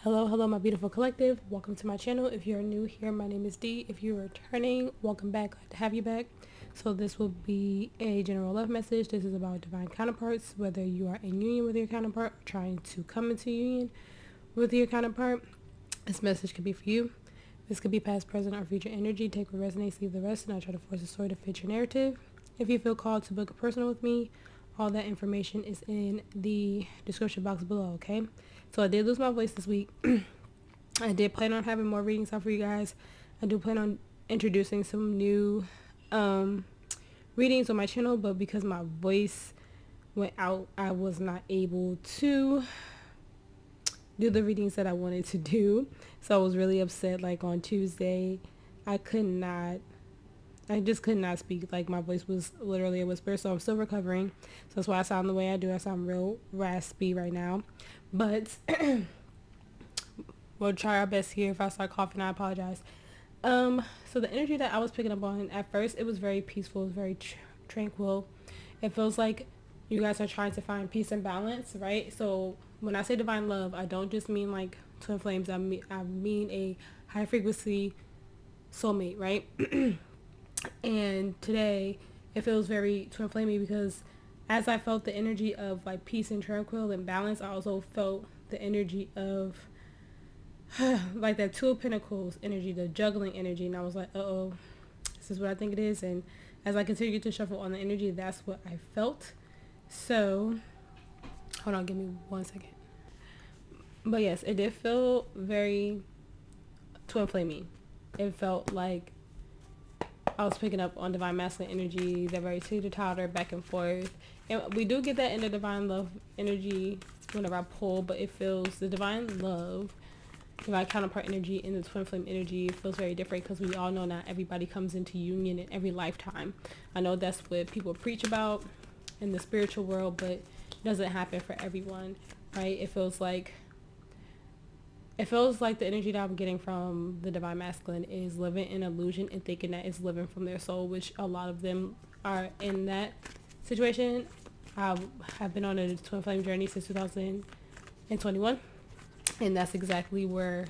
Hello, my beautiful collective. Welcome to my channel. If you're new here, my name is Dee. If you're returning, welcome back. Glad to have you back. So this will be a general love message. This is about divine counterparts, whether you are in union with your counterpart or trying to come into union with your counterpart. This message could be for you. This could be past, present, or future energy. Take what resonates, leave the rest, and I try to force a story to fit your narrative. If you feel called to book a personal with me, all that information is in the description box below, okay? So I did lose my voice this week. I did plan on having more readings out for you guys. I do plan on introducing some new readings on my channel, but because my voice went out, I was not able to do the readings that I wanted to do. So I was really upset. Like on Tuesday, I just could not speak. Like my voice was literally a whisper. So I'm still recovering. So that's why I sound the way I do. I sound real raspy right now. But we'll try our best here. If I start coughing, I apologize. So the energy that I was picking up on at first, it was very peaceful. It was very tranquil. It feels like you guys are trying to find peace and balance, right? So when I say divine love, I don't just mean like twin flames. I mean a high frequency soulmate, right? And today it feels very twin flamey because as I felt the energy of like peace and tranquil and balance, I also felt the energy of like that Two of Pentacles energy, the juggling energy. And I was like, uh-oh, this is what I think it is. And as I continued to shuffle on the energy, that's what I felt. So hold on, give me 1 second. But yes, it did feel very twin flamey. It felt like I was picking up on divine masculine energy, that very teeter-totter back and forth. And we do get that in the divine love energy whenever I pull, but it feels the divine love, divine counterpart energy and the twin flame energy feels very different because we all know not everybody comes into union in every lifetime. I know that's what people preach about in the spiritual world, but it doesn't happen for everyone, right? It feels like the energy that I'm getting from the divine masculine is living in illusion and thinking that it's living from their soul, which a lot of them are in that situation. I have been on a twin flame journey since 2021, and that's exactly where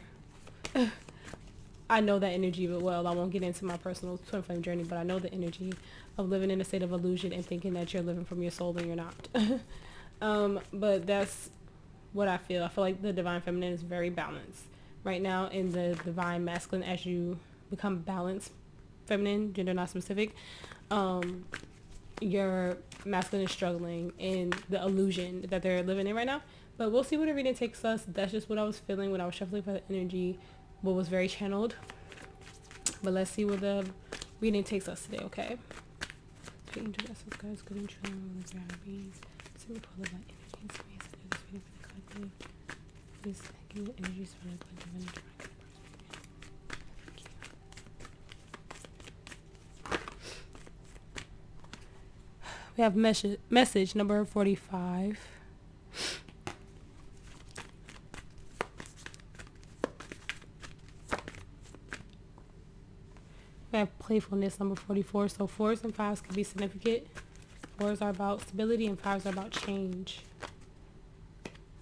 I know that energy well. I won't get into my personal twin flame journey, but I know the energy of living in a state of illusion and thinking that you're living from your soul and you're not. But that's what I feel. I feel like the divine feminine is very balanced right now, and the divine masculine, as you become balanced feminine, gender not specific, your masculine is struggling in the illusion that they're living in right now. But we'll see where the reading takes us. That's just what I was feeling when I was shuffling for the energy, what was very channeled. But let's see where the reading takes us today, okay? Speaking to us, guys, good and true, gravities. So we pull the light energy and space. This reading for the collective. Please give me energies for the collective and the We have message number 45. We have playfulness number 44. So 4s and 5s can be significant. 4s are about stability and 5s are about change.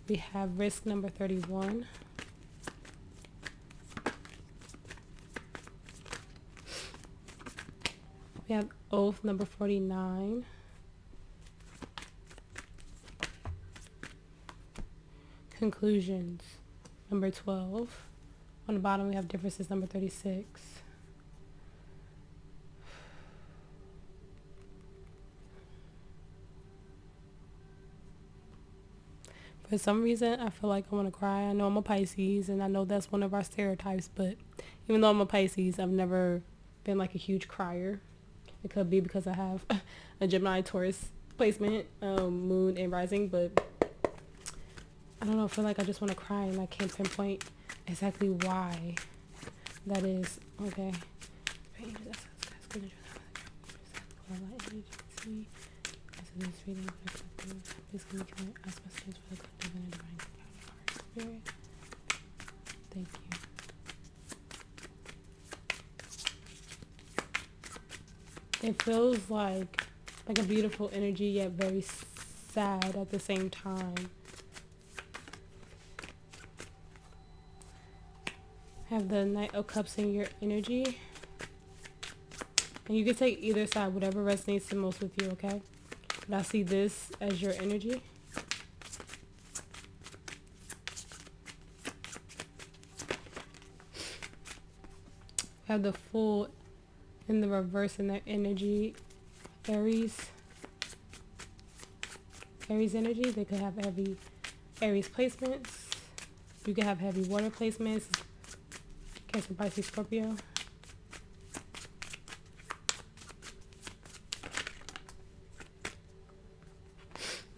We have risk number 31. We have oath number 49. Conclusions number 12. On the bottom we have differences number 36. For some reason I feel like I want to cry. I know I'm a Pisces and I know that's one of our stereotypes, but even though I'm a Pisces, I've never been like a huge crier. It could be because I have a Gemini Taurus placement, moon and rising, but I don't know, I feel like I just want to cry and I can't pinpoint exactly why that is. Okay. Thank you. It feels like a beautiful energy, yet very sad at the same time. Have the Knight of Cups in your energy. And you can take either side, whatever resonates the most with you, okay? But I see this as your energy. Have the Fool in the reverse in their energy. Aries energy. They could have heavy Aries placements. You could have heavy water placements. Cancer, Pisces, Scorpio.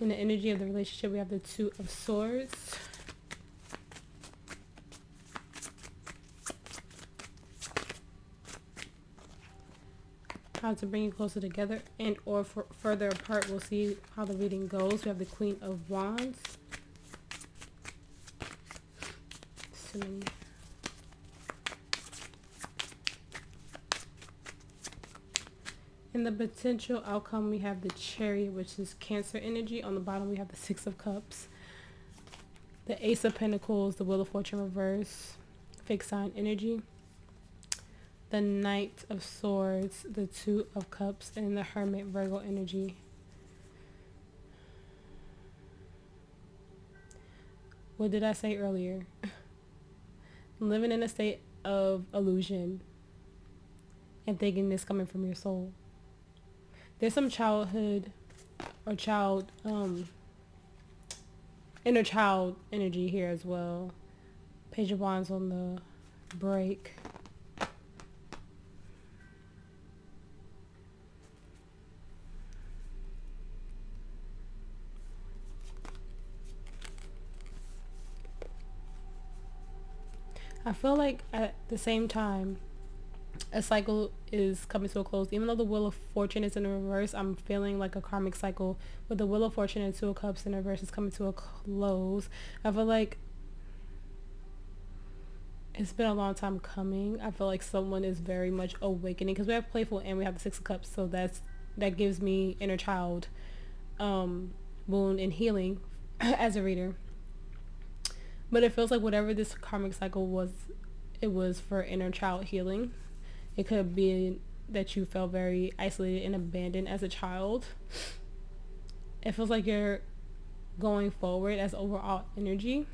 In the energy of the relationship, we have the Two of Swords. How to bring you closer together and or further apart. We'll see how the reading goes. We have the Queen of Wands. So many. In the potential outcome, we have the Chariot, which is Cancer energy. On the bottom, we have the Six of Cups, the Ace of Pentacles, the Wheel of Fortune reverse, fixed sign energy, the Knight of Swords, the Two of Cups, and the Hermit, Virgo energy. What did I say earlier? Living in a state of illusion and thinking this coming from your soul. There's some childhood or inner child energy here as well. Page of Wands on the break. I feel like at the same time, a cycle is coming to a close. Even though the Wheel of Fortune is in the reverse, I'm feeling like a karmic cycle with the Wheel of Fortune and Two of Cups in the reverse is coming to a close. I feel like it's been a long time coming. I feel like someone is very much awakening because we have playful and we have the Six of Cups, so that gives me inner child wound and healing as a reader. But it feels like whatever this karmic cycle was, it was for inner child healing. It could be that you felt very isolated and abandoned as a child. It feels like you're going forward as overall energy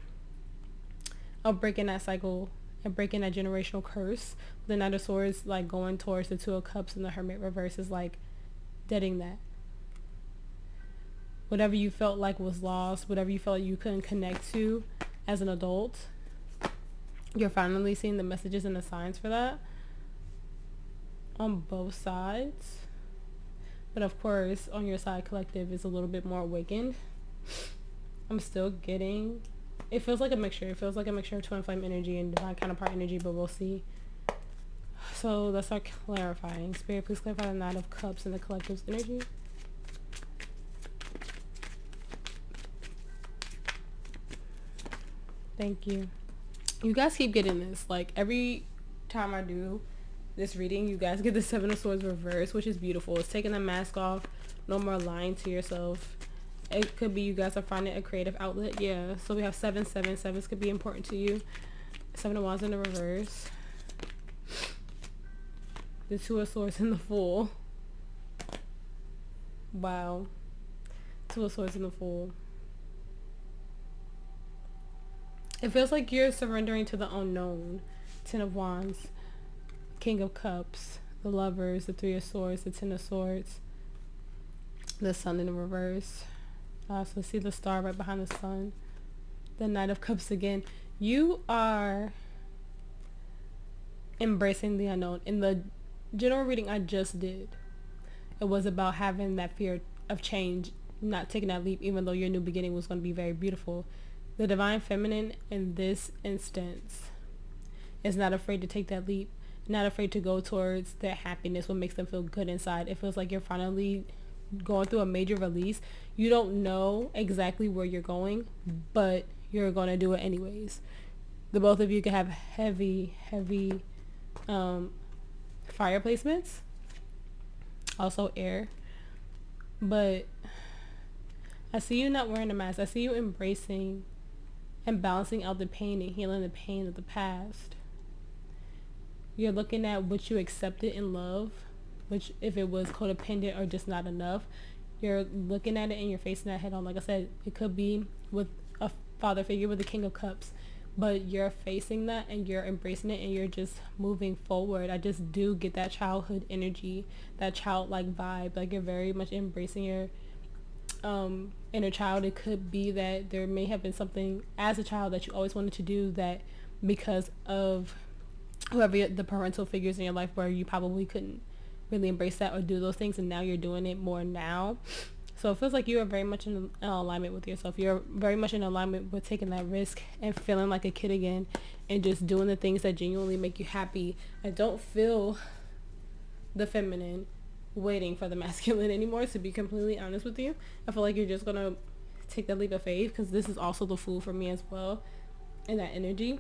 of breaking that cycle and breaking that generational curse. The Knight of Swords, like going towards the Two of Cups, and the Hermit reverse is like deading that. Whatever you felt like was lost, whatever you felt like you couldn't connect to as an adult, you're finally seeing the messages and the signs for that on both sides. But of course, on your side, collective is a little bit more awakened. I'm still getting, it feels like a mixture. It feels like a mixture of twin flame energy and divine counterpart energy, but we'll see. So let's start clarifying. Spirit, please clarify the Knight of Cups and the collective's energy. Thank you. You guys keep getting this. Like every time I do this reading, you guys get the Seven of Swords reverse, which is beautiful. It's taking the mask off. No more lying to yourself. It could be you guys are finding a creative outlet. Yeah. So we have 7, 7. Sevens could be important to you. Seven of Wands in the reverse. The Two of Swords in the Fool. Wow. Two of Swords in the Fool. It feels like you're surrendering to the unknown. Ten of Wands, King of Cups, the Lovers, the Three of Swords, the Ten of Swords, the Sun in the reverse. So see the star right behind the sun. The Knight of Cups again. You are embracing the unknown. In the general reading I just did, it was about having that fear of change, not taking that leap, even though your new beginning was going to be very beautiful. The Divine Feminine in this instance is not afraid to take that leap, not afraid to go towards their happiness, what makes them feel good inside. It feels like you're finally going through a major release. You don't know exactly where you're going, but you're going to do it anyways. The both of you can have heavy fire placements, also air, but I see you not wearing a mask. I see you embracing and balancing out the pain and healing the pain of the past. You're looking at what you accepted in love, which if it was codependent or just not enough, you're looking at it and you're facing that head on. Like I said, it could be with a father figure with the King of Cups, but you're facing that and you're embracing it and you're just moving forward. I just do get that childhood energy, that childlike vibe. Like you're very much embracing your inner child. It could be that there may have been something as a child that you always wanted to do, that because of whoever the parental figures in your life where you probably couldn't really embrace that or do those things, and now you're doing it more now. So it feels like you are very much in alignment with yourself. You're very much in alignment with taking that risk and feeling like a kid again and just doing the things that genuinely make you happy. I don't feel the feminine waiting for the masculine anymore, to be completely honest with you. I feel like you're just going to take that leap of faith, because this is also the Fool for me as well in that energy.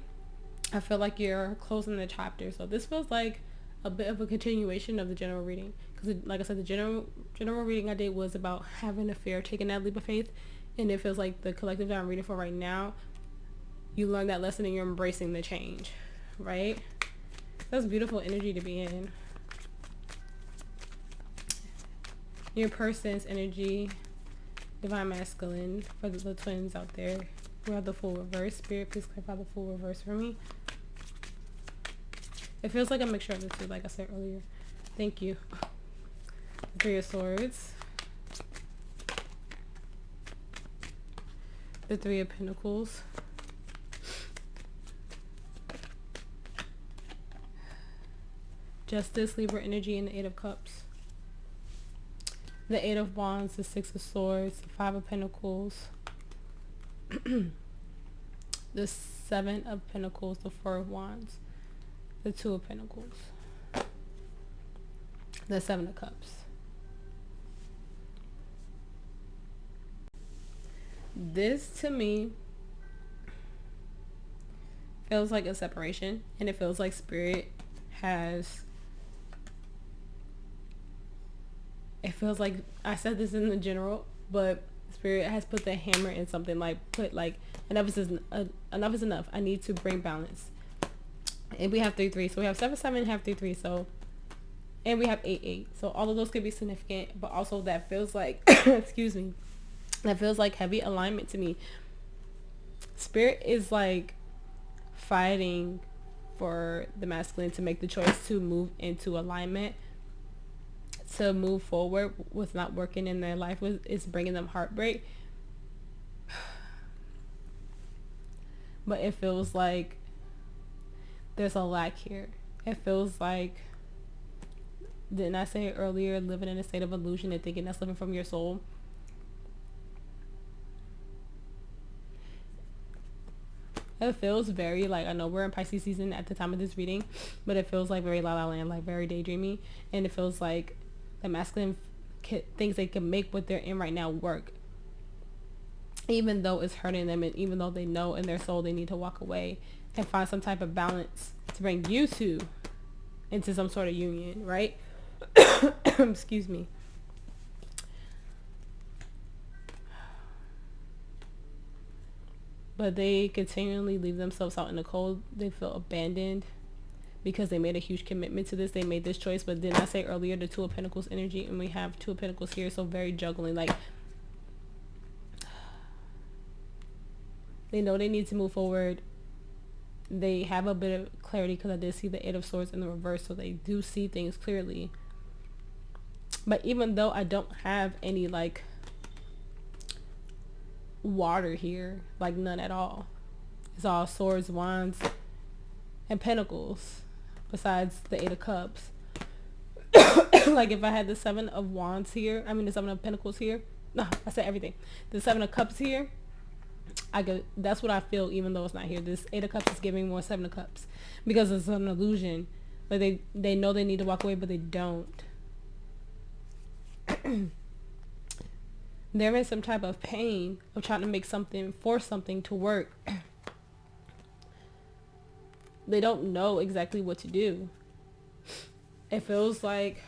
I feel like you're closing the chapter. So this feels like a bit of a continuation of the general reading, because like I said, the general reading I did was about having a fear, taking that leap of faith, and it feels like the collective that I'm reading for right now, you learn that lesson and you're embracing the change, right? That's beautiful energy to be in. Your person's energy, divine masculine, for the twins out there. We have the Fool reverse. Spirit, please clarify the Fool reverse for me. It feels like a mixture of the two, like I said earlier. Thank you. The Three of Swords. The Three of Pentacles. Justice, Libra energy, and the Eight of Cups. The Eight of Wands, the Six of Swords, the Five of Pentacles. The Seven of Pentacles, the Four of Wands. The Two of Pentacles, the Seven of Cups. This to me feels like a separation, and it feels like Spirit has, it feels like, I said this in the general, but Spirit has put the hammer in something, like put like enough is enough. I need to bring balance. And we have 3-3, so we have 7-7 and have 3-3, so, and we have 8-8, so all of those could be significant, but also that feels like excuse me, that feels like heavy alignment to me. Spirit is like fighting for the masculine to make the choice to move into alignment, to move forward with not working in their life, with is bringing them heartbreak. But it feels like there's a lack here. It feels like, didn't I say earlier, living in a state of illusion and thinking that's living from your soul? It feels very like, I know we're in Pisces season at the time of this reading, but it feels like very La La Land, like very daydreamy, and it feels like the masculine thinks they can make what they're in right now work, even though it's hurting them, and even though they know in their soul they need to walk away and find some type of balance to bring you two into some sort of union, right? Excuse me. But they continually leave themselves out in the cold. They feel abandoned because they made a huge commitment to this. They made this choice, but didn't I say earlier the Two of Pentacles energy, and we have Two of Pentacles here, so very juggling. Like, they know they need to move forward. They have a bit of clarity, because I did see the Eight of Swords in the reverse, so they do see things clearly. But even though I don't have any like water here, like none at all, it's all swords, wands, and pentacles, besides the Eight of Cups. Like if I had the Seven of Wands here, I mean the Seven of Pentacles here, no, I said everything, the Seven of Cups here, I could, that's what I feel, even though it's not here. This Eight of Cups is giving more Seven of Cups, because it's an illusion. Like they know they need to walk away, but they don't. They're in some type of pain of trying to make something, force something to work. They don't know exactly what to do. It feels like,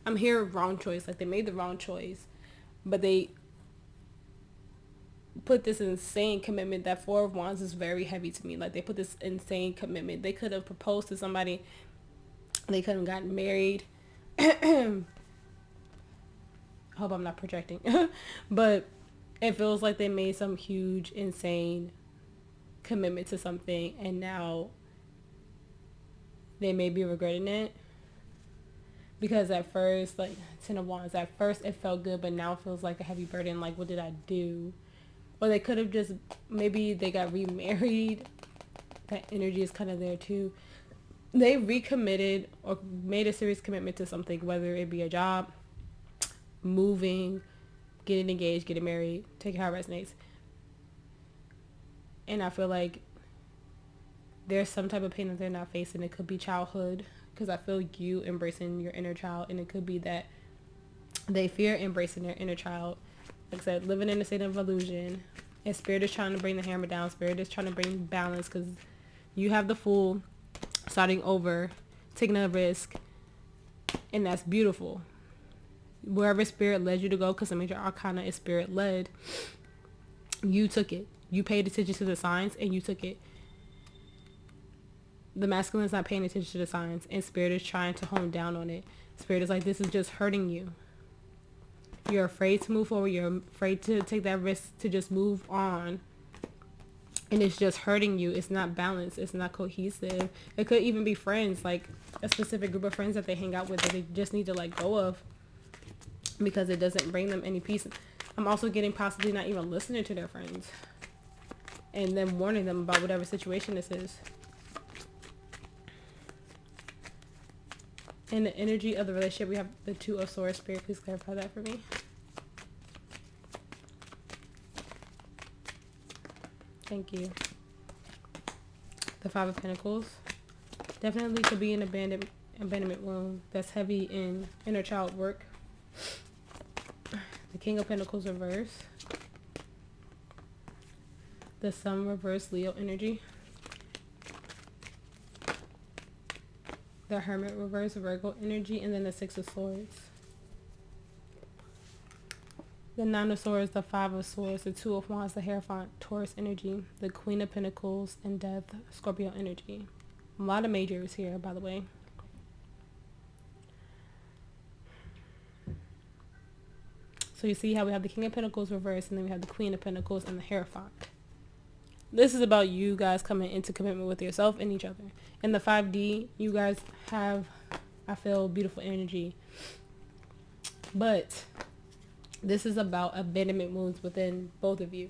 I'm hearing wrong choice, like they made the wrong choice, but they put this insane commitment. That Four of Wands is very heavy to me. Like, they put this insane commitment. They could have proposed to somebody. They could have gotten married. I hope I'm not projecting. But it feels like they made some huge, insane commitment to something, and now they may be regretting it. Because at first, like, Ten of Wands, at first it felt good, but now it feels like a heavy burden. Like, what did I do? Or they could have just, maybe they got remarried. That energy is kind of there too. They recommitted or made a serious commitment to something, whether it be a job, moving, getting engaged, getting married, take it how it resonates. And I feel like there's some type of pain that they're not facing. It could be childhood, because I feel you embracing your inner child, and it could be that they fear embracing their inner child. Like I said, living in a state of illusion, and Spirit is trying to bring the hammer down. Spirit is trying to bring balance, because you have the Fool starting over, taking a risk, and that's beautiful. Wherever Spirit led you to go, because the major arcana is Spirit led, you took it. You paid attention to the signs, and you took it. The masculine is not paying attention to the signs, and Spirit is trying to hone down on it. Spirit is like, this is just hurting you. You're afraid to move forward. You're afraid to take that risk to just move on. And it's just hurting you. It's not balanced. It's not cohesive. It could even be friends, like a specific group of friends that they hang out with that they just need to let go of, because it doesn't bring them any peace. I'm also getting possibly not even listening to their friends, and then warning them about whatever situation this is. In the energy of the relationship, we have the Two of Swords. Spirit, please clarify that for me. Thank you. The Five of Pentacles. Definitely could be an abandonment wound that's heavy in inner child work. The King of Pentacles reverse. The Sun reverse, Leo energy. The Hermit reverse, Virgo energy, and then the Six of Swords. The Nine of Swords, the Five of Swords, the Two of Wands, the Hierophant, Taurus energy, the Queen of Pentacles, and Death, Scorpio energy. A lot of majors here, by the way. So you see how we have the King of Pentacles reverse, and then we have the Queen of Pentacles and the Hierophant. This is about you guys coming into commitment with yourself and each other. In the 5D, you guys have, I feel, beautiful energy. But this is about abandonment wounds within both of you,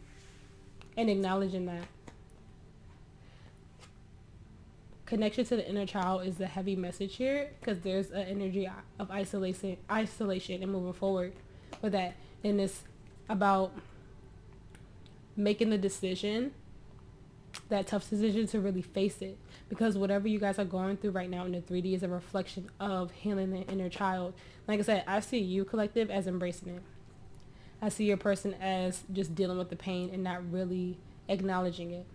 and acknowledging that. Connection to the inner child is the heavy message here, because there's an energy of isolation and moving forward with that. And it's about making the decision, that tough decision, to really face it, because whatever you guys are going through right now in the 3D is a reflection of healing the inner child. Like I said, I see you, collective, as embracing it. I see your person as just dealing with the pain and not really acknowledging it.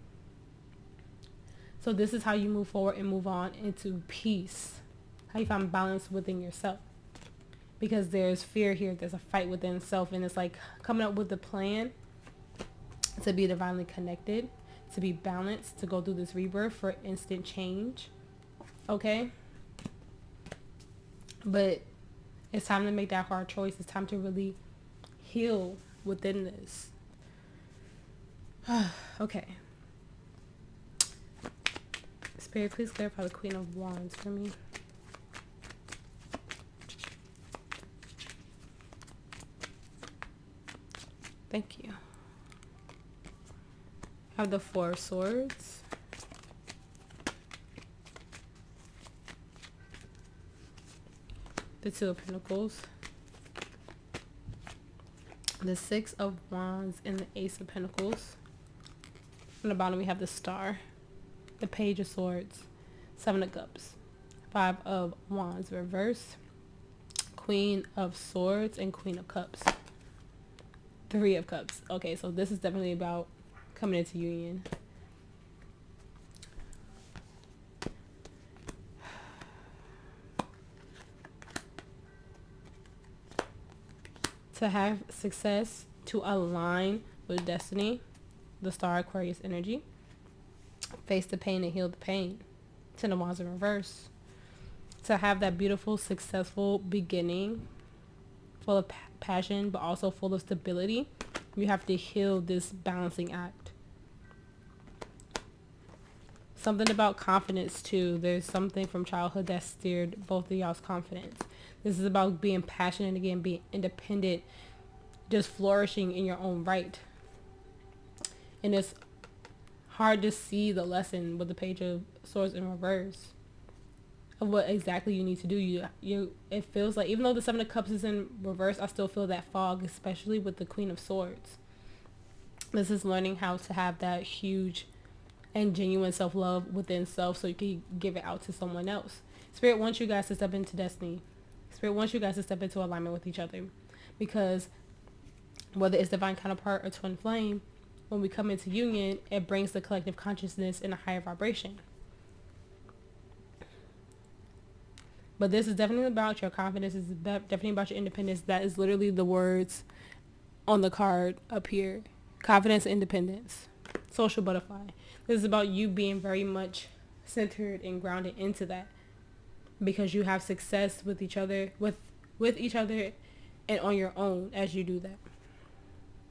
So this is how you move forward and move on into peace, how you find balance within yourself, because there's fear here, there's a fight within self, and it's like coming up with a plan to be divinely connected, to be balanced, to go through this rebirth for instant change. Okay? But it's time to make that hard choice. It's time to really heal within this. Okay. Spirit, please clarify the Queen of Wands for me. Thank you. I have the Four of Swords. The Two of Pentacles. The Six of Wands and the Ace of Pentacles. On the bottom we have the Star. The Page of Swords. Seven of Cups. Five of Wands reverse. Queen of Swords and Queen of Cups. Three of Cups. Okay, so this is definitely about coming into union. To have success, to align with destiny, the Star Aquarius energy. Face the pain and heal the pain. Ten of Wands in reverse. To have that beautiful, successful beginning, full of passion, but also full of stability, you have to heal this balancing act. Something about confidence too. There's something from childhood that steered both of y'all's confidence. This is about being passionate again, being independent, just flourishing in your own right. And it's hard to see the lesson with the Page of Swords in reverse of what exactly you need to do. It feels like, even though the Seven of Cups is in reverse, I still feel that fog, especially with the Queen of Swords. This is learning how to have that huge and genuine self-love within self so you can give it out to someone else. Spirit wants you guys to step into destiny. Spirit wants you guys to step into alignment with each other, because whether it's divine counterpart or twin flame, when we come into union, it brings the collective consciousness in a higher vibration. But this is definitely about your confidence. It's definitely about your independence. That is literally the words on the card up here. Confidence, independence. Social butterfly. This is about you being very much centered and grounded into that, because you have success with each other, with each other and on your own as you do that.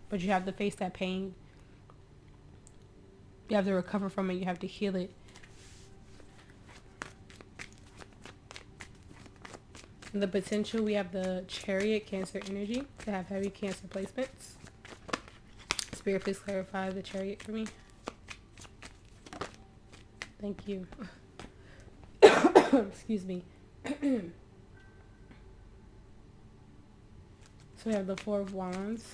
But you have to face that pain. You have to recover from it. You have to heal it. The potential, we have the Chariot, Cancer energy, to have heavy Cancer placements. Spirit, please clarify the Chariot for me. Thank you. Excuse me. So we have the Four of Wands.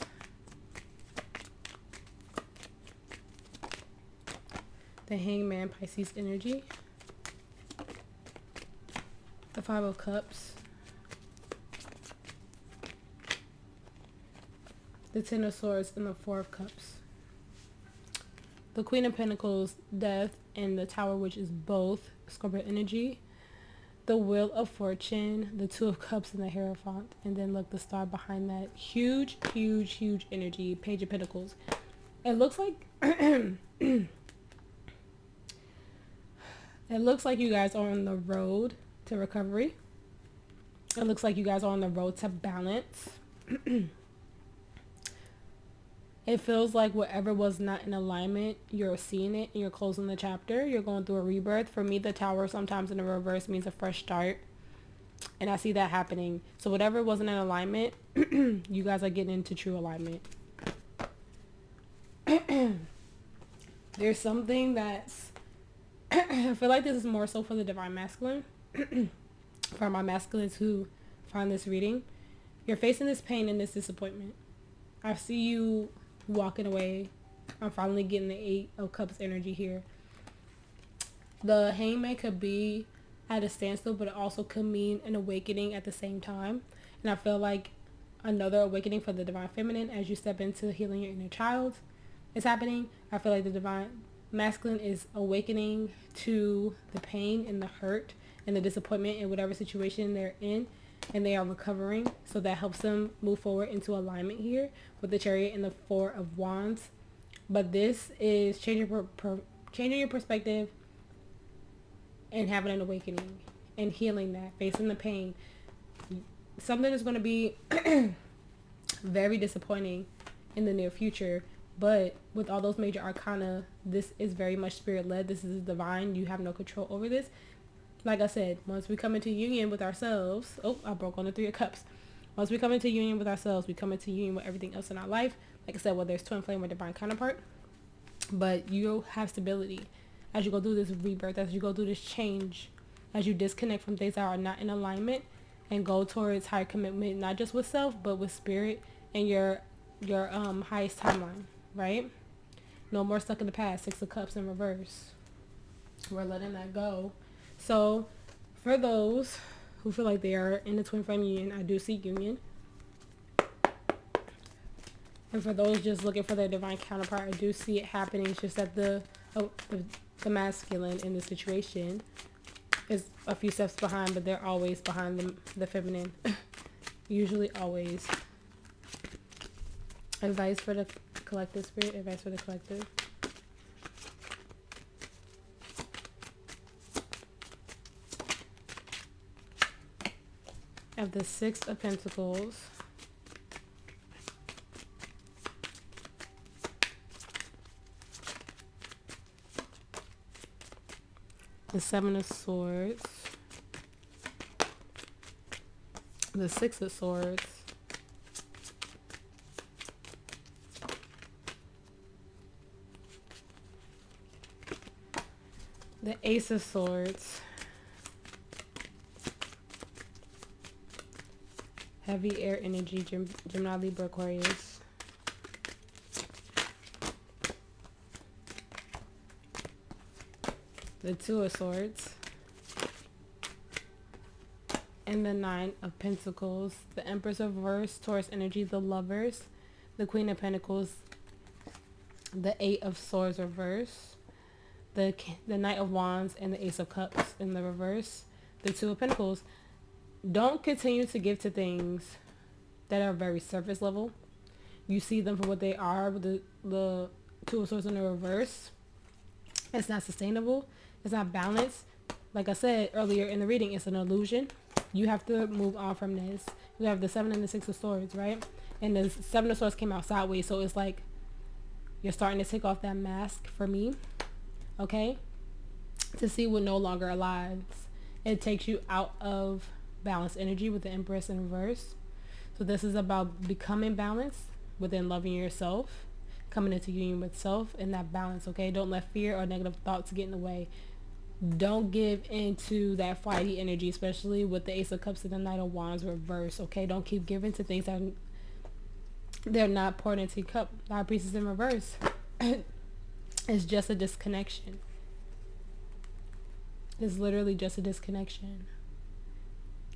The Hangman, Pisces energy. The Five of Cups. The Ten of Swords and the Four of Cups. The Queen of Pentacles, Death, and the Tower, which is both Scorpio energy. The Wheel of Fortune, the Two of Cups, and the Hierophant. And then look, the star behind that. Huge, huge, huge energy. Page of Pentacles. It looks like it looks like you guys are on the road to recovery. It looks like you guys are on the road to balance. It feels like whatever was not in alignment, you're seeing it and you're closing the chapter. You're going through a rebirth. For me, the Tower sometimes in the reverse means a fresh start. And I see that happening. So whatever wasn't in alignment, you guys are getting into true alignment. There's something that's... I feel like this is more so for the Divine Masculine. For my masculines who find this reading. You're facing this pain and this disappointment. I see you walking away. I'm finally getting the Eight of Cups energy here. The Hangman could be at a standstill, but it also could mean an awakening at the same time. And I feel like another awakening for the Divine Feminine as you step into healing your inner child is happening. I feel like the Divine Masculine is awakening to the pain and the hurt and the disappointment in whatever situation they're in. And they are recovering, so that helps them move forward into alignment here with the Chariot and the Four of Wands. But this is changing your perspective and having an awakening and healing that, facing the pain. Something is going to be very disappointing in the near future, but with all those major arcana, this is very much spirit-led. This is divine. You have no control over this. Like I said, once we come into union with ourselves... Oh, I broke on the Three of Cups. Once we come into union with ourselves, we come into union with everything else in our life. Like I said, whether it's twin flame or divine counterpart. But you'll have stability as you go through this rebirth, as you go through this change, as you disconnect from things that are not in alignment and go towards higher commitment, not just with self, but with spirit and your highest timeline, right? No more stuck in the past. Six of Cups in reverse. We're letting that go. So, for those who feel like they are in the twin flame union, I do see union. And for those just looking for their divine counterpart, I do see it happening. It's just that the masculine in the situation is a few steps behind, but they're always behind the feminine. Usually always. Advice for the collective, Spirit. Advice for the collective. I have the Six of Pentacles. The Seven of Swords. The Six of Swords. The Ace of Swords. Heavy air energy, Gemini, Libra, Aquarius. The Two of Swords. And the Nine of Pentacles. The Empress reverse, Taurus energy, the Lovers. The Queen of Pentacles. The Eight of Swords reverse. The Knight of Wands and the Ace of Cups in the reverse. The Two of Pentacles. Don't continue to give to things that are very surface level. You see them for what they are with the Two of Swords in the reverse. It's not sustainable. It's not balanced. Like I said earlier in the reading, it's an illusion. You have to move on from this. You have the Seven and the Six of Swords, right? And the Seven of Swords came out sideways. So it's like you're starting to take off that mask for me. Okay? To see what no longer aligns. It takes you out of balanced energy with the Empress in reverse. So this is about becoming balanced within loving yourself, coming into union with self and that balance. Okay, don't let fear or negative thoughts get in the way. Don't give into that flighty energy, especially with the Ace of Cups and the Knight of Wands reverse. Okay, don't keep giving to things that they're not poured into your cup. High Priestess in reverse. It's just a disconnection. It's literally just a disconnection.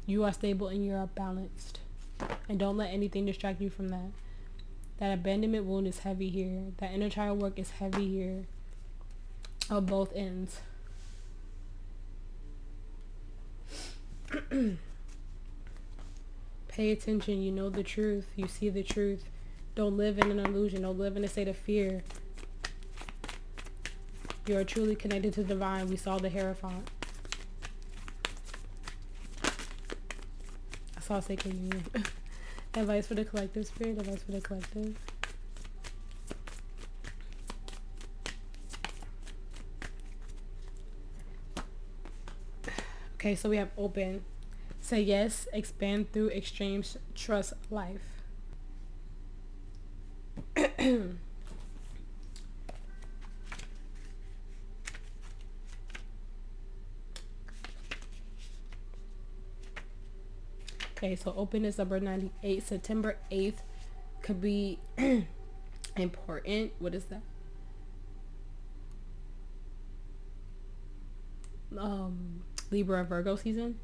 You are stable and you are balanced. And don't let anything distract you from that. That abandonment wound is heavy here. That inner child work is heavy here. On both ends. Pay attention. You know the truth. You see the truth. Don't live in an illusion. Don't live in a state of fear. You are truly connected to the divine. We saw the Hierophant. I saw Sacred Union. Advice for the collective, Spirit. Advice for the collective. Okay, so we have open. Say yes, expand through extremes, trust life. Okay, so open is number 98. September 8th could be important. What is that? Libra Virgo season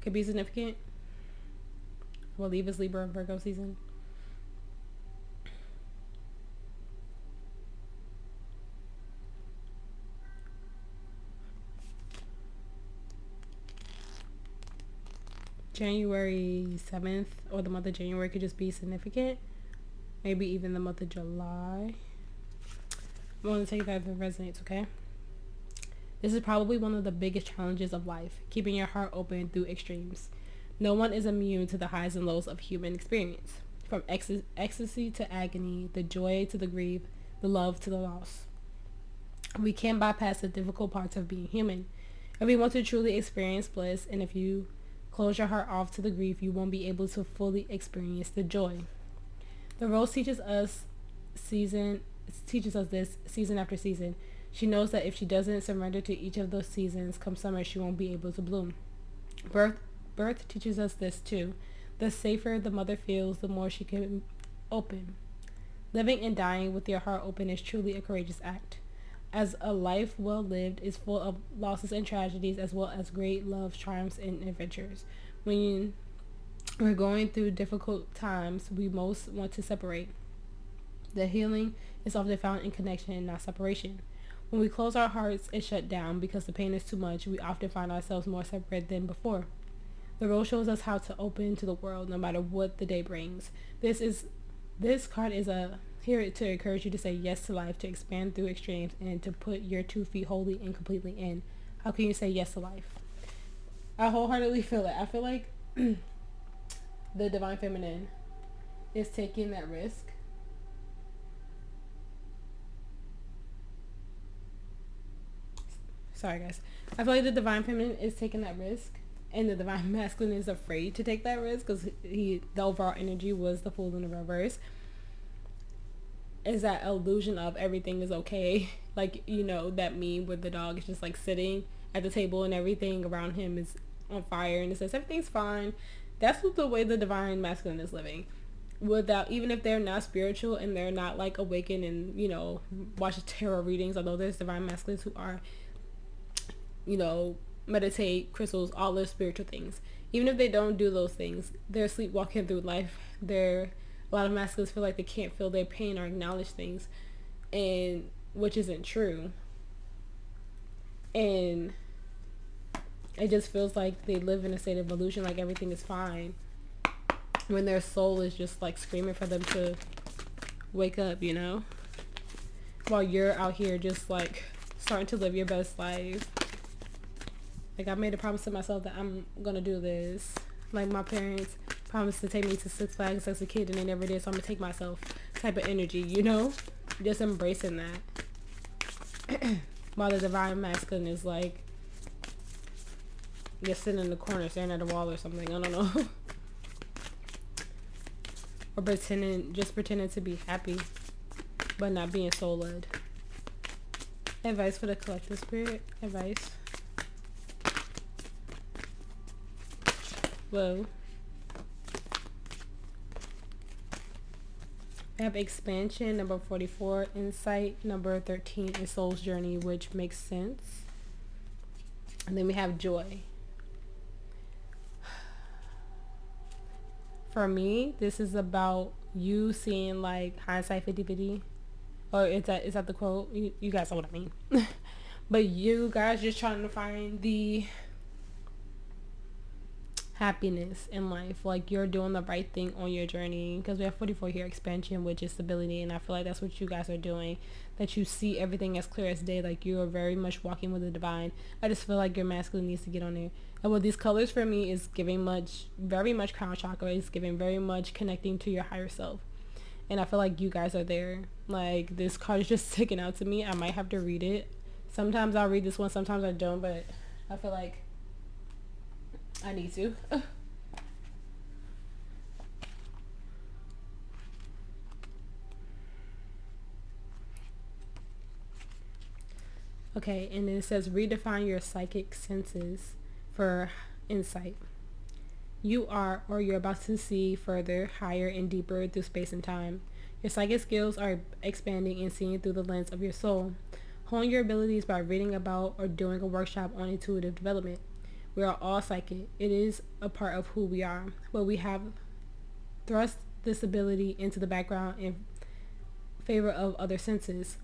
could be significant. I believe it's Libra Virgo season. January 7th or the month of January could just be significant. Maybe even the month of July. I'm going to take that if it resonates, okay? This is probably one of the biggest challenges of life, keeping your heart open through extremes. No one is immune to the highs and lows of human experience. From ecstasy to agony, the joy to the grief, the love to the loss. We can't bypass the difficult parts of being human. If we want to truly experience bliss, and if you close your heart off to the grief, you won't be able to fully experience the joy. The rose teaches us this season after season. She knows that if she doesn't surrender to each of those seasons, come summer, she won't be able to bloom. Birth teaches us this too. The safer the mother feels, the more she can open. Living and dying with your heart open is truly a courageous act, as a life well lived is full of losses and tragedies, as well as great loves, triumphs, and adventures. When we're going through difficult times, we most want to separate. The healing is often found in connection and not separation. When we close our hearts and shut down because the pain is too much, we often find ourselves more separate than before. The rose shows us how to open to the world no matter what the day brings. This card is here to encourage you to say yes to life, to expand through extremes, and to put your 2 feet wholly and completely in. How can you say yes to life? I wholeheartedly feel it. I feel like the divine feminine is taking that risk. Sorry, guys. I feel like the divine feminine is taking that risk, and the divine masculine is afraid to take that risk because the overall energy was the Fool in the reverse. Is that illusion of everything is okay, like, you know, that meme where the dog is just like sitting at the table and everything around him is on fire and it says everything's fine. That's what the way the divine masculine is living, without, even if they're not spiritual and they're not like awakened and, you know, watch tarot readings, although there's divine masculines who are, you know, meditate, crystals, all those spiritual things. Even if they don't do those things, they're sleepwalking through life. A lot of masculines feel like they can't feel their pain or acknowledge things, and which isn't true. And it just feels like they live in a state of illusion, like everything is fine, when their soul is just like screaming for them to wake up, you know? While you're out here just like starting to live your best life. Like, I made a promise to myself that I'm gonna do this. Like, my parents promised to take me to Six Flags as a kid and they never did, so I'm gonna take myself type of energy, you know? Just embracing that. While the divine masculine is like just sitting in the corner staring at a wall or something, I don't know. Or pretending to be happy but not being soul led. Advice for the collective spirit. Advice. Whoa. We have expansion, number 44, insight, number 13 is soul's journey, which makes sense. And then we have joy. For me, this is about you seeing like hindsight 50-50. Or is that the quote? You guys know what I mean. But you guys just trying to find the happiness in life, like you're doing the right thing on your journey, because we have 44 here, expansion, which is stability, and I feel like that's what you guys are doing, that you see everything as clear as day, like you are very much walking with the divine. I just feel like your masculine needs to get on there. And what these colors for me is giving very much crown chakra, is giving very much connecting to your higher self, and I feel like you guys are there. Like, this card is just sticking out to me. I might have to read it. Sometimes I'll read this one, sometimes I don't, but I feel like I need to. Okay, and then it says redefine your psychic senses for insight. You are, or you're about to see further, higher, and deeper through space and time. Your psychic skills are expanding and seeing through the lens of your soul. Hone your abilities by reading about or doing a workshop on intuitive development. We are all psychic. It is a part of who we are, but we have thrust this ability into the background in favor of other senses.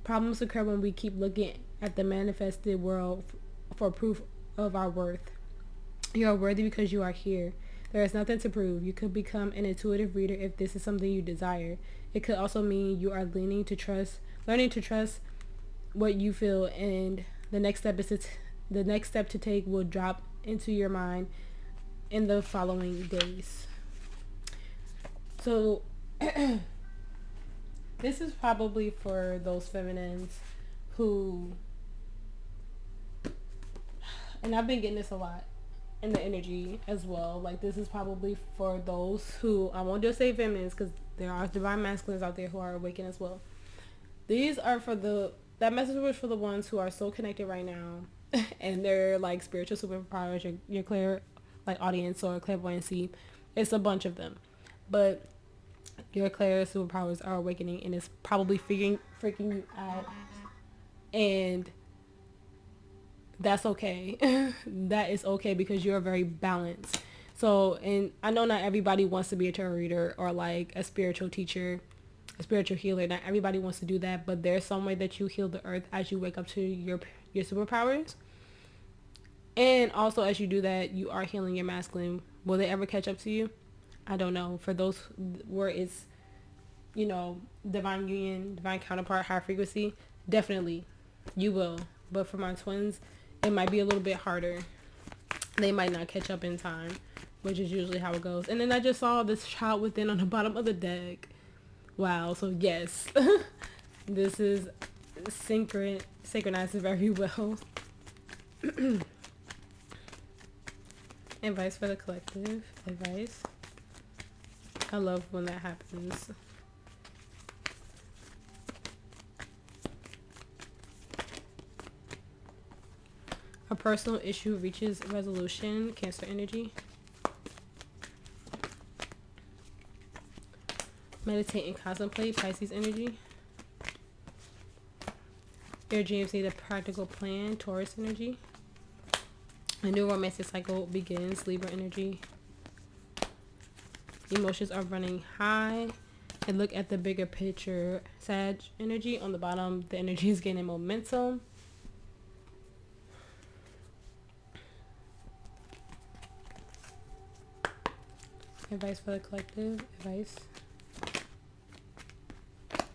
Problems occur when we keep looking at the manifested world for proof of our worth. You are worthy because you are here. There is nothing to prove. You could become an intuitive reader if this is something you desire. It could also mean you are learning to trust what you feel, and the next step to take will drop into your mind in the following days. So this is probably for those feminines who, and I've been getting this a lot in the energy as well, like this is probably for those who, I won't just say feminines because there are divine masculines out there who are awakened as well. These are for that message was for the ones who are so connected right now and they're like spiritual superpowers, your clear like audience or clairvoyancy. It's a bunch of them, but your clear superpowers are awakening and it's probably freaking you out, and that's okay. That is okay because you're very balanced. So, and I know not everybody wants to be a tarot reader or like a spiritual teacher, a spiritual healer. Not everybody wants to do that, but there's some way that you heal the earth as you wake up to your superpowers. And also as you do that, you are healing your masculine. Will they ever catch up to you? I don't know. For those where it's, you know, divine union, divine counterpart, high frequency, definitely you will. But for my twins, it might be a little bit harder. They might not catch up in time. which is usually how it goes. And then I just saw this child within on the bottom of the deck. Wow. So yes, this is synchronized very well. Advice for the collective. Advice. I love when that happens. A personal issue reaches resolution. Cancer energy. Meditate and contemplate. Pisces energy. Your dreams need a practical plan. Taurus energy. A new romantic cycle begins. Libra energy. Emotions are running high. And look at the bigger picture. Sag energy. On the bottom, the energy is gaining momentum. Advice for the collective. Advice.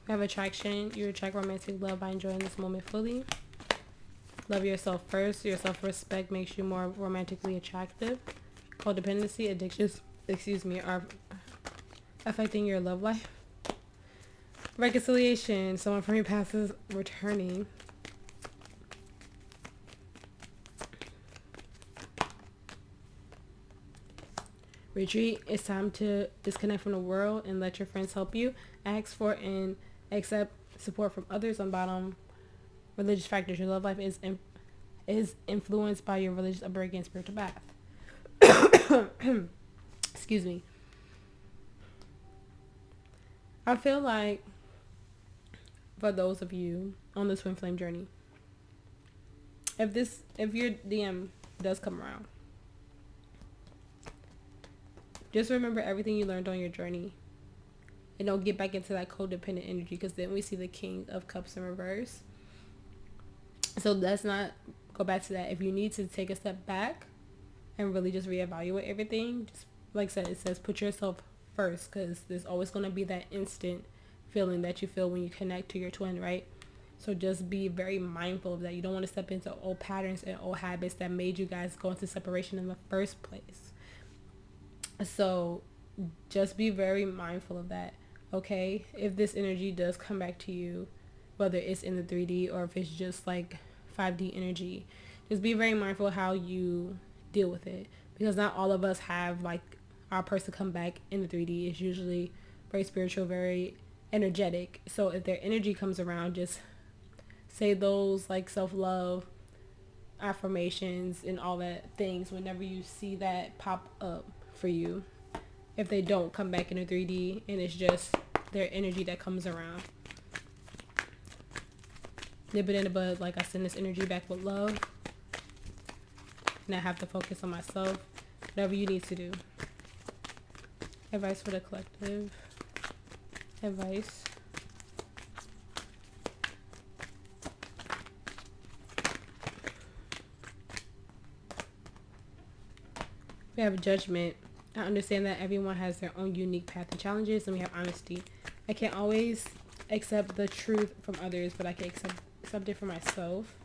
We have attraction. You attract romantic love by enjoying this moment fully. Love yourself first. Your self-respect makes you more romantically attractive. Codependency, addictions, are affecting your love life. Reconciliation. Someone from your past is returning. Retreat. It's time to disconnect from the world and let your friends help you. Ask for and accept support from others. On bottom, religious factors. Your love life is influenced by your religious upbringing and spiritual path. Excuse me. I feel like for those of you on the twin flame journey, if your DM does come around, just remember everything you learned on your journey. And don't get back into that codependent energy, because then we see the King of Cups in reverse. So let's not go back to that. If you need to take a step back and really just reevaluate everything, just like I said, it says put yourself first, because there's always going to be that instant feeling that you feel when you connect to your twin, right? So just be very mindful of that. You don't want to step into old patterns and old habits that made you guys go into separation in the first place. So just be very mindful of that. Okay, if this energy does come back to you, whether it's in the 3D or if it's just like 5D energy, just be very mindful how you deal with it, because not all of us have like our person come back in the 3D. It's usually very spiritual, very energetic. So if their energy comes around, just say those like self-love affirmations and all that things whenever you see that pop up for you. If they don't come back in a 3D and it's just their energy that comes around, nip it in the bud. Like, I send this energy back with love, and I have to focus on myself. Whatever you need to do. Advice for the collective. Advice. We have judgment. I understand that everyone has their own unique path and challenges, and we have honesty. I can't always accept the truth from others, but I can accept it for myself.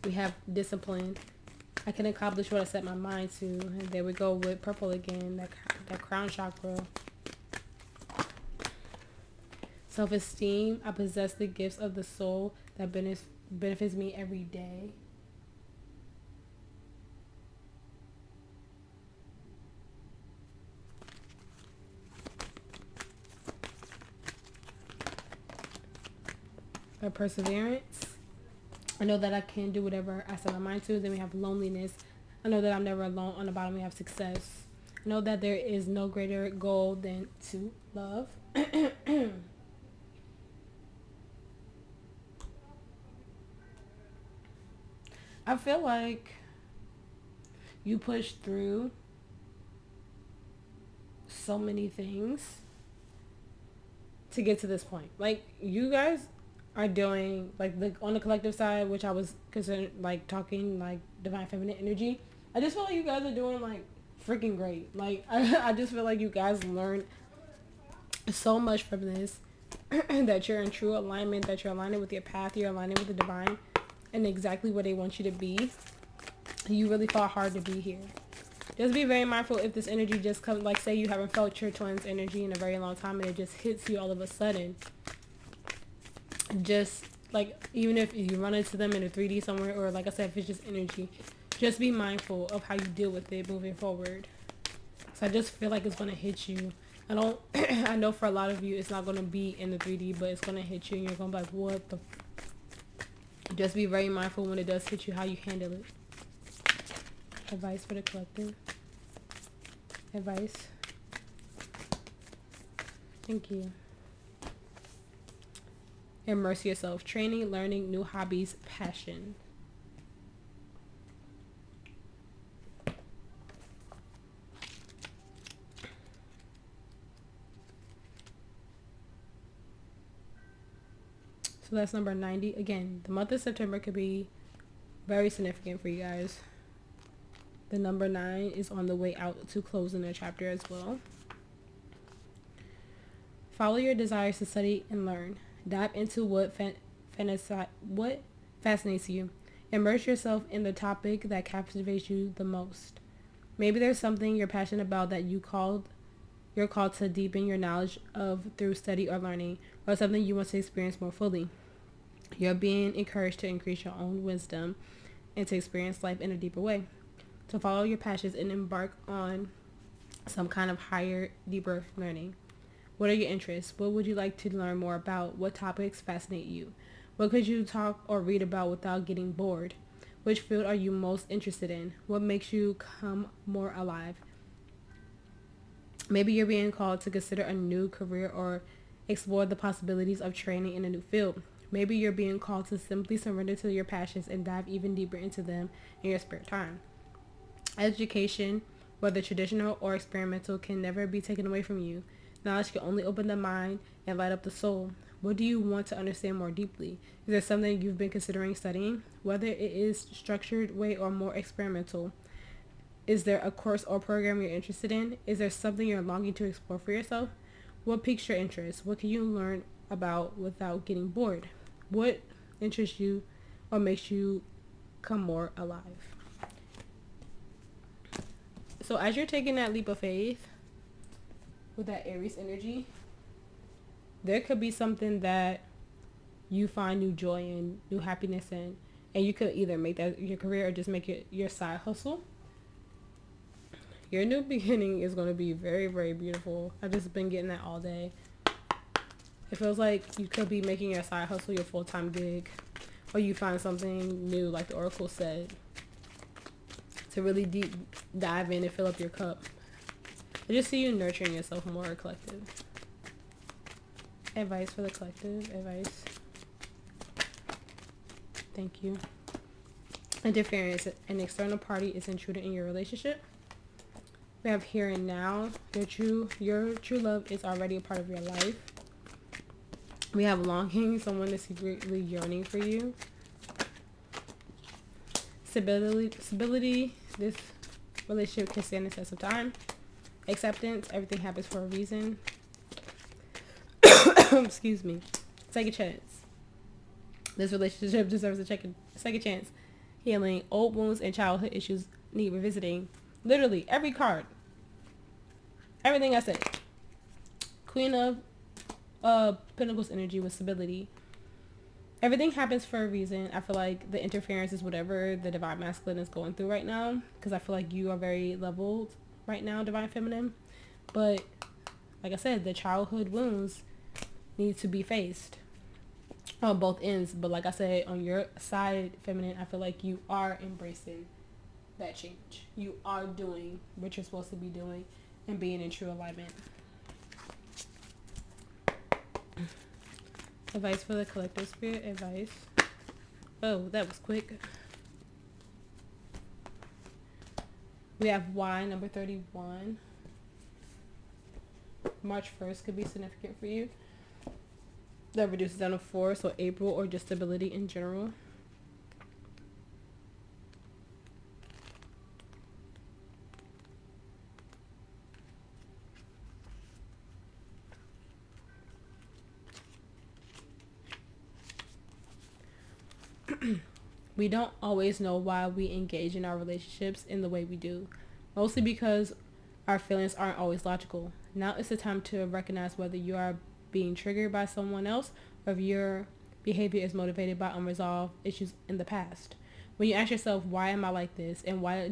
We have discipline. I can accomplish what I set my mind to. And there we go with purple again, that crown chakra. Self-esteem. I possess the gifts of the soul that benefits me every day. My perseverance. I know that I can do whatever I set my mind to. Then we have loneliness. I know that I'm never alone. On the bottom we have success. I know that there is no greater goal than to love. I feel like you pushed through so many things to get to this point. Like, you guys are doing, like, on the collective side, which I was concerned, like, talking, like, divine feminine energy. I just feel like you guys are doing, like, freaking great. Like, I just feel like you guys learned so much from this, that you're in true alignment, that you're aligning with your path, you're aligning with the divine, and exactly where they want you to be. You really fought hard to be here. Just be very mindful if this energy just comes, like say you haven't felt your twin's energy in a very long time and it just hits you all of a sudden. Just like, even if you run into them in a 3D somewhere, or like I said, if it's just energy, just be mindful of how you deal with it moving forward. So I just feel like it's going to hit you. I know for a lot of you it's not going to be in the 3D, but it's going to hit you and you're going to be like, what the just be very mindful when it does hit you, how you handle it. Advice for the collective. Advice. Thank you. Immerse yourself. Training, learning, new hobbies, passion. So that's number 90. Again, the month of September could be very significant for you guys. The number 9 is on the way out to closing their chapter as well. Follow your desires to study and learn. Dive into what fascinates you. Immerse yourself in the topic that captivates you the most. Maybe there's something you're passionate about that you're called to deepen your knowledge of through study or learning, or something you want to experience more fully. You're being encouraged to increase your own wisdom and to experience life in a deeper way. To follow your passions and embark on some kind of higher, deeper learning. What are your interests? What would you like to learn more about? What topics fascinate you? What could you talk or read about without getting bored? Which field are you most interested in? What makes you come more alive? Maybe you're being called to consider a new career or explore the possibilities of training in a new field. Maybe you're being called to simply surrender to your passions and dive even deeper into them in your spare time. Education, whether traditional or experimental, can never be taken away from you. Knowledge can only open the mind and light up the soul. What do you want to understand more deeply? Is there something you've been considering studying? Whether it is structured way or more experimental. Is there a course or program you're interested in? Is there something you're longing to explore for yourself? What piques your interest? What can you learn about without getting bored? What interests you or makes you come more alive? So as you're taking that leap of faith with that Aries energy, there could be something that you find new joy in, new happiness in, and you could either make that your career or just make it your side hustle. Your new beginning is going to be very, very beautiful. I've just been getting that all day. It feels like you could be making your side hustle your full-time gig, or you find something new, like the Oracle said, to really deep dive in and fill up your cup. I just see you nurturing yourself more, collective. Advice for the collective. Advice. Thank you. Interference. An external party is intruding in your relationship. We have here and now. Your true love is already a part of your life. We have longing. Someone is secretly yearning for you. Stability. This relationship can stand the test of time. Acceptance. Everything happens for a reason. Excuse me. Take a chance. This relationship deserves a second chance. Healing. Old wounds and childhood issues need revisiting. Literally every card. Everything I said. Queen of Pentacles energy with stability. Everything happens for a reason. I feel like the interference is whatever the Divine Masculine is going through right now, because I feel like you are very leveled right now, Divine Feminine. But like I said, the childhood wounds need to be faced on both ends. But like I said, on your side, Feminine, I feel like you are embracing that change. You are doing what you're supposed to be doing and being in true alignment. Advice for the collective spirit. Advice. Oh, that was quick. We have Y, number 31. March 1st could be significant for you. That reduces down to 4, so April, or just stability in general. We don't always know why we engage in our relationships in the way we do. mostly because our feelings aren't always logical. Now it's the time to recognize whether you are being triggered by someone else or if your behavior is motivated by unresolved issues in the past. When you ask yourself, why am I like this, and why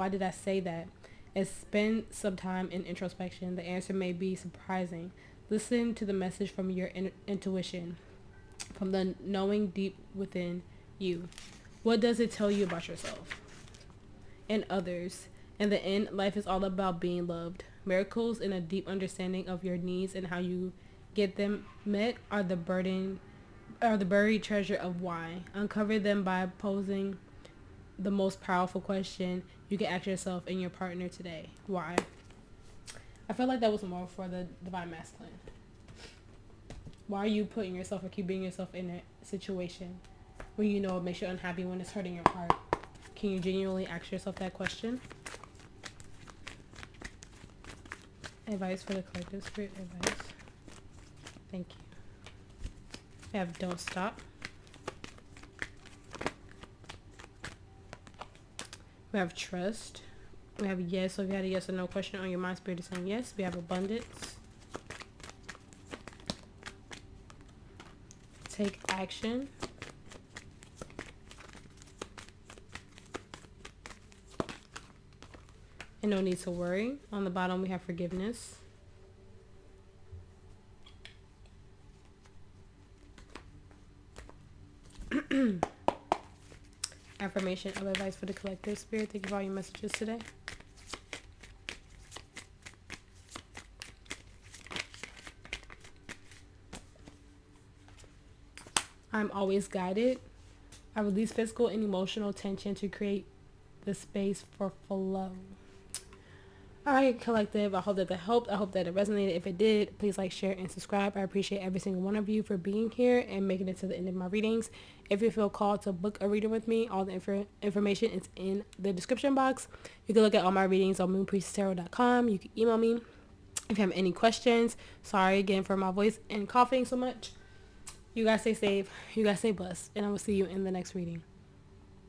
did I say that, and spend some time in introspection, the answer may be surprising. Listen to the message from your intuition, from the knowing deep within you. What does it tell you about yourself and others? In the end, life is all about being loved. Miracles and a deep understanding of your needs and how you get them met are the buried treasure of why. Uncover them by posing the most powerful question you can ask yourself and your partner today. Why? I feel like that was more for the divine masculine. Why are you putting yourself or keeping yourself in a situation when you know it makes you unhappy, when it's hurting your heart? Can you genuinely ask yourself that question? Advice for the collective, spirit advice. Thank you. We have don't stop. We have trust. We have yes. So if you had a yes or no question on your mind, spirit is saying yes. We have abundance. Take action. And no need to worry. On the bottom we have forgiveness. Affirmation of advice for the collective, spirit. Thank you for all your messages today. I'm always guided. I release physical and emotional tension to create the space for flow. Alright, collective, I hope that helped. I hope that it resonated. If it did, please like, share, and subscribe. I appreciate every single one of you for being here and making it to the end of my readings. If you feel called to book a reading with me, all the information is in the description box. You can look at all my readings on MoonPriestessTarot.com. You can email me if you have any questions. Sorry again for my voice and coughing so much. You guys stay safe. You guys stay blessed. And I will see you in the next reading.